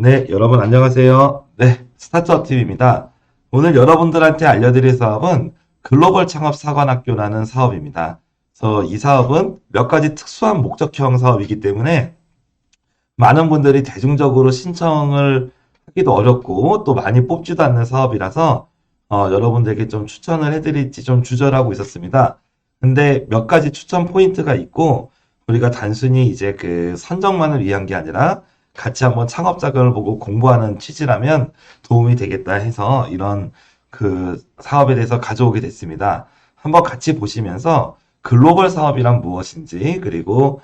네, 여러분 안녕하세요. 네, 스타트업 TV입니다. 오늘 여러분들한테 알려드릴 사업은 글로벌 창업 사관학교라는 사업입니다. 그래서 이 사업은 몇 가지 특수한 목적형 사업이기 때문에 많은 분들이 대중적으로 신청을 하기도 어렵고 또 많이 뽑지도 않는 사업이라서 여러분들에게 좀 추천을 해드릴지 좀 주저하고 있었습니다. 근데 몇 가지 추천 포인트가 있고 우리가 단순히 이제 그 선정만을 위한 게 아니라 같이 한번 창업 자금을 보고 공부하는 취지라면 도움이 되겠다 해서 이런 그 사업에 대해서 가져오게 됐습니다. 한번 같이 보시면서 글로벌 사업이란 무엇인지 그리고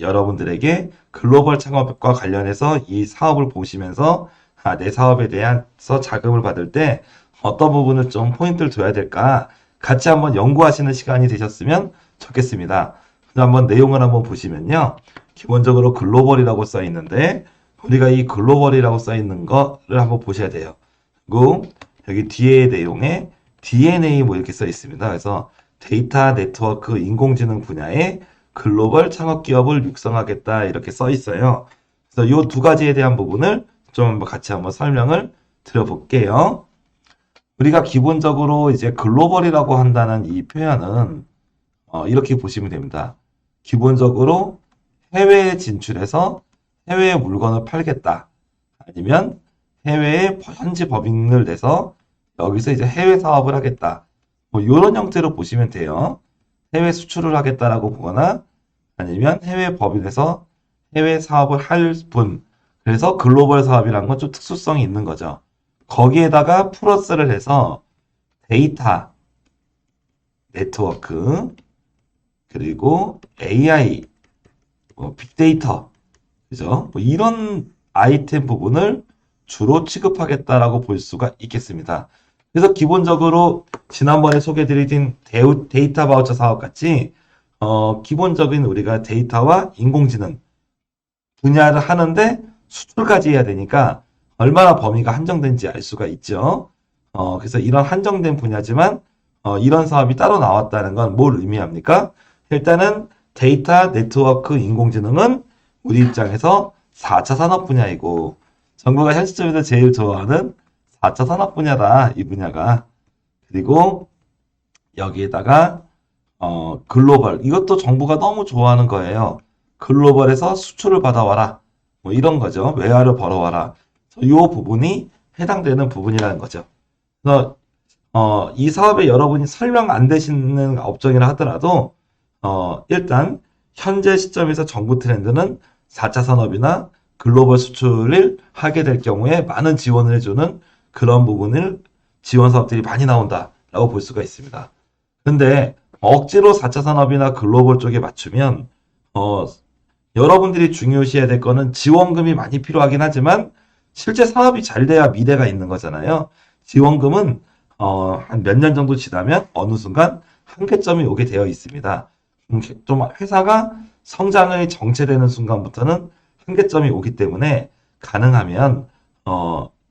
여러분들에게 글로벌 창업과 관련해서 이 사업을 보시면서 내 사업에 대해서 자금을 받을 때 어떤 부분을 좀 포인트를 둬야 될까 같이 한번 연구하시는 시간이 되셨으면 좋겠습니다. 한번 내용을 한번 보시면요. 기본적으로 글로벌이라고 써 있는데 우리가 이 글로벌이라고 써 있는 거를 한번 보셔야 돼요. 그리고 여기 뒤에 내용에 DNA 뭐 이렇게 써 있습니다. 그래서 데이터 네트워크 인공지능 분야의 글로벌 창업 기업을 육성하겠다 이렇게 써 있어요. 그래서 이 두 가지에 대한 부분을 좀 같이 한번 설명을 드려볼게요. 우리가 기본적으로 이제 글로벌이라고 한다는 이 표현은 이렇게 보시면 됩니다. 기본적으로 해외에 진출해서 해외에 물건을 팔겠다. 아니면 해외에 현지 법인을 내서 여기서 이제 해외 사업을 하겠다. 뭐 이런 형태로 보시면 돼요. 해외 수출을 하겠다라고 보거나 아니면 해외 법인에서 해외 사업을 할 분. 그래서 글로벌 사업이라는 건 좀 특수성이 있는 거죠. 거기에다가 플러스를 해서 데이터, 네트워크, 그리고 AI, 빅데이터, 그죠? 뭐 이런 아이템 부분을 주로 취급하겠다라고 볼 수가 있겠습니다. 그래서 기본적으로 지난번에 소개드린 데이터 바우처 사업 같이 기본적인 우리가 데이터와 인공지능 분야를 하는데 수출까지 해야 되니까 얼마나 범위가 한정된지 알 수가 있죠. 그래서 이런 한정된 분야지만 이런 사업이 따로 나왔다는 건 뭘 의미합니까? 일단은 데이터, 네트워크, 인공지능은 우리 입장에서 4차 산업 분야이고 정부가 현 시점에서 제일 좋아하는 4차 산업 분야다, 이 분야가. 그리고 여기에다가 글로벌, 이것도 정부가 너무 좋아하는 거예요. 글로벌에서 수출을 받아와라. 뭐 이런 거죠. 외화를 벌어와라. 이 부분이 해당되는 부분이라는 거죠. 그래서 이 사업에 여러분이 설명 안 되시는 업종이라 하더라도 일단 현재 시점에서 정부 트렌드는 4차 산업이나 글로벌 수출을 하게 될 경우에 많은 지원을 해주는 그런 부분을 지원 사업들이 많이 나온다라고 볼 수가 있습니다. 근데 억지로 4차 산업이나 글로벌 쪽에 맞추면 여러분들이 중요시해야 될 거는 지원금이 많이 필요하긴 하지만 실제 사업이 잘 돼야 미래가 있는 거잖아요. 지원금은 한 몇 년 정도 지나면 어느 순간 한계점이 오게 되어 있습니다. 좀 회사가 성장이 정체되는 순간부터는 한계점이 오기 때문에 가능하면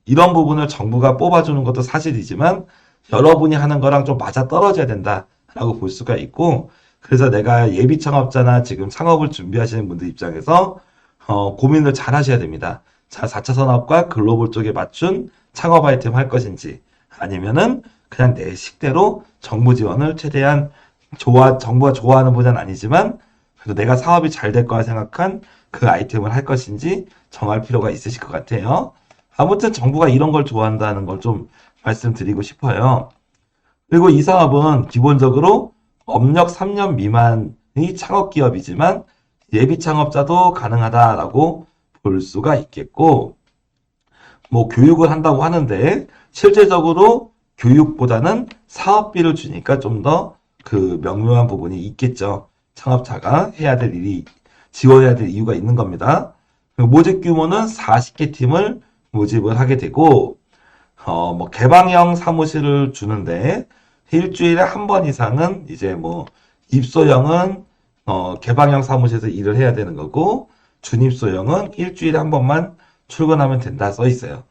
이런 부분을 정부가 뽑아주는 것도 사실이지만 여러분이 하는 거랑 좀 맞아 떨어져야 된다라고 볼 수가 있고 그래서 내가 예비 창업자나 지금 창업을 준비하시는 분들 입장에서 고민을 잘 하셔야 됩니다. 자, 4차 산업과 글로벌 쪽에 맞춘 창업 아이템 할 것인지 아니면은 그냥 내 식대로 정부 지원을 최대한 정부가 좋아하는 분야는 아니지만 그래도 내가 사업이 잘 될 거라 생각한 그 아이템을 할 것인지 정할 필요가 있으실 것 같아요. 아무튼 정부가 이런 걸 좋아한다는 걸 좀 말씀드리고 싶어요. 그리고 이 사업은 기본적으로 업력 3년 미만의 창업 기업이지만 예비 창업자도 가능하다라고 볼 수가 있겠고 뭐 교육을 한다고 하는데 실제적으로 교육보다는 사업비를 주니까 좀 더 그 명료한 부분이 있겠죠. 창업자가 해야 될 일이 지원해야 될 이유가 있는 겁니다. 모집 규모는 40개 팀을 모집을 하게 되고 뭐 개방형 사무실을 주는데 일주일에 한 번 이상은 이제 뭐 입소형은 개방형 사무실에서 일을 해야 되는 거고 준입소형은 일주일에 한 번만 출근하면 된다 써 있어요.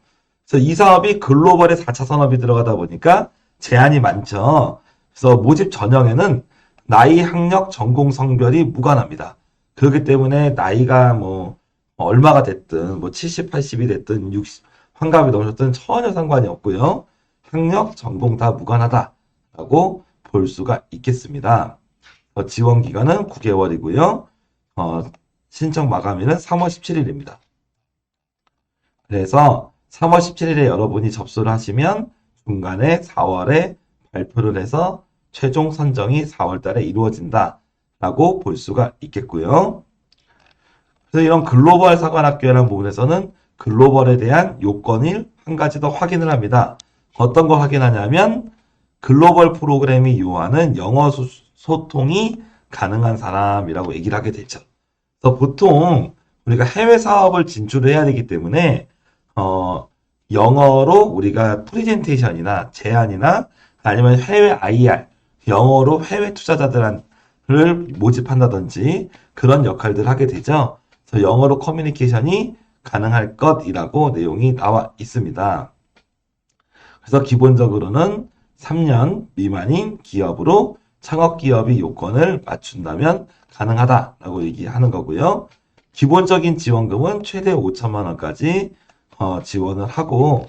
그래서 이 사업이 글로벌의 4차 산업이 들어가다 보니까 제한이 많죠. 그래서 모집 전형에는 나이, 학력, 전공, 성별이 무관합니다. 그렇기 때문에 나이가 뭐 얼마가 됐든 뭐 70, 80이 됐든 60 환갑이 넘으셨든 전혀 상관이 없고요. 학력, 전공 다 무관하다라고 볼 수가 있겠습니다. 지원 기간은 9개월이고요. 신청 마감일은 3월 17일입니다. 그래서 3월 17일에 여러분이 접수를 하시면 중간에 4월에 발표를 해서 최종 선정이 4월 달에 이루어진다라고 볼 수가 있겠고요. 그래서 이런 글로벌 사관학교라는 부분에서는 글로벌에 대한 요건을 한 가지 더 확인을 합니다. 어떤 걸 확인하냐면 글로벌 프로그램이 요하는 영어 소통이 가능한 사람이라고 얘기를 하게 되죠. 그래서 보통 우리가 해외 사업을 진출을 해야 되기 때문에 영어로 우리가 프레젠테이션이나 제안이나 아니면 해외 IR, 영어로 해외 투자자들을 모집한다든지 그런 역할들을 하게 되죠. 그래서 영어로 커뮤니케이션이 가능할 것이라고 내용이 나와 있습니다. 그래서 기본적으로는 3년 미만인 기업으로 창업기업이 요건을 맞춘다면 가능하다라고 얘기하는 거고요. 기본적인 지원금은 최대 5천만 원까지 지원을 하고,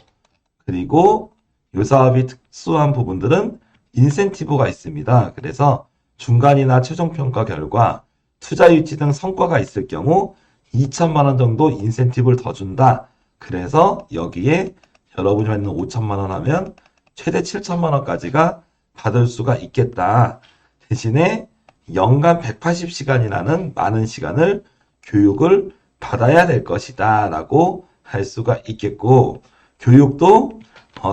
그리고 이 사업이 특수한 부분들은 인센티브가 있습니다. 그래서 중간이나 최종평가 결과 투자 유치 등 성과가 있을 경우 2천만 원 정도 인센티브를 더 준다. 그래서 여기에 여러분이 받는 5천만 원 하면 최대 7천만 원까지가 받을 수가 있겠다. 대신에 연간 180시간이라는 많은 시간을 교육을 받아야 될 것이다 라고 할 수가 있겠고, 교육도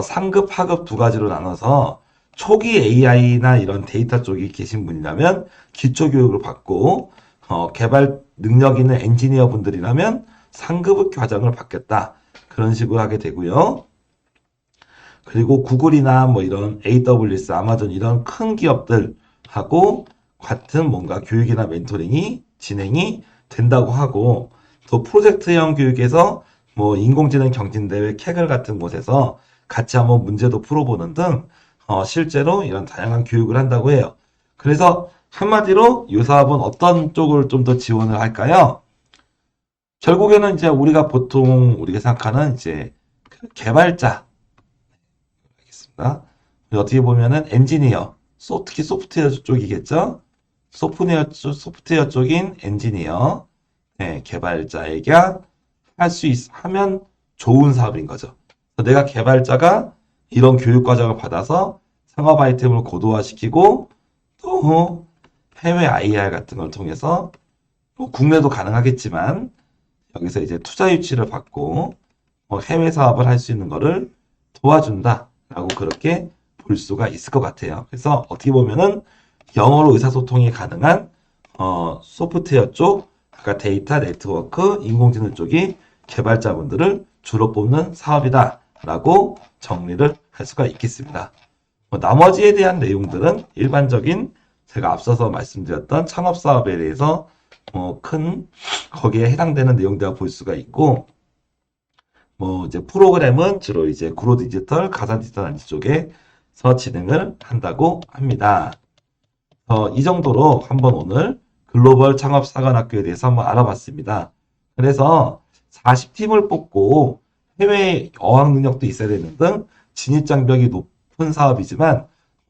상급, 하급 두 가지로 나눠서 초기 AI나 이런 데이터 쪽이 계신 분이라면 기초 교육을 받고, 개발 능력 있는 엔지니어 분들이라면 상급 과정을 받겠다. 그런 식으로 하게 되고요. 그리고 구글이나 뭐 이런 AWS, 아마존 이런 큰 기업들하고 같은 뭔가 교육이나 멘토링이 진행이 된다고 하고, 또 프로젝트형 교육에서 뭐 인공지능 경진대회 캐글 같은 곳에서 같이 한번 문제도 풀어보는 등 실제로 이런 다양한 교육을 한다고 해요. 그래서 한마디로 이 사업은 어떤 쪽을 좀 더 지원을 할까요? 결국에는 이제 우리가 보통 우리가 생각하는 이제 개발자, 알겠습니다. 어떻게 보면은 엔지니어, 특히 소프트웨어 쪽이겠죠? 소프트웨어 쪽인 엔지니어, 네, 개발자에게 하면 좋은 사업인 거죠. 내가 개발자가 이런 교육 과정을 받아서 상업 아이템을 고도화시키고 또 해외 IR 같은 걸 통해서 뭐 국내도 가능하겠지만 여기서 이제 투자 유치를 받고 해외 사업을 할 수 있는 거를 도와준다라고 그렇게 볼 수가 있을 것 같아요. 그래서 어떻게 보면은 영어로 의사소통이 가능한 소프트웨어 쪽, 아까 데이터 네트워크, 인공지능 쪽이 개발자분들을 주로 뽑는 사업이다라고 정리를 할 수가 있겠습니다. 나머지에 대한 내용들은 일반적인 제가 앞서서 말씀드렸던 창업 사업에 대해서 큰 거기에 해당되는 내용들을 볼 수가 있고, 뭐 이제 프로그램은 주로 이제 구로 디지털, 가상 디지털 안지 쪽에서 진행을 한다고 합니다. 이 정도로 한번 오늘 글로벌 창업 사관학교에 대해서 한번 알아봤습니다. 그래서 40팀을 뽑고 해외 어학 능력도 있어야 되는 등 진입 장벽이 높은 사업이지만,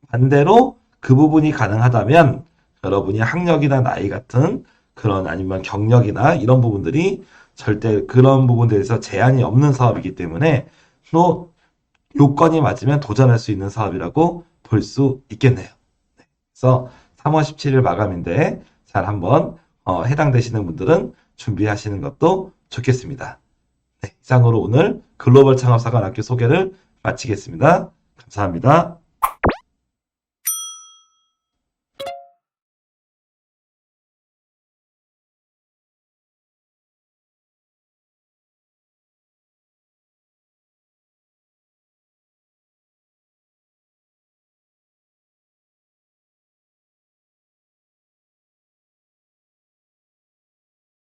반대로 그 부분이 가능하다면 여러분이 학력이나 나이 같은 그런 아니면 경력이나 이런 부분들이 절대 그런 부분들에서 제한이 없는 사업이기 때문에 또 요건이 맞으면 도전할 수 있는 사업이라고 볼 수 있겠네요. 그래서 3월 17일 마감인데 잘 한번 해당되시는 분들은 준비하시는 것도 좋겠습니다. 네, 이상으로 오늘 글로벌 창업사관학교 소개를 마치겠습니다. 감사합니다.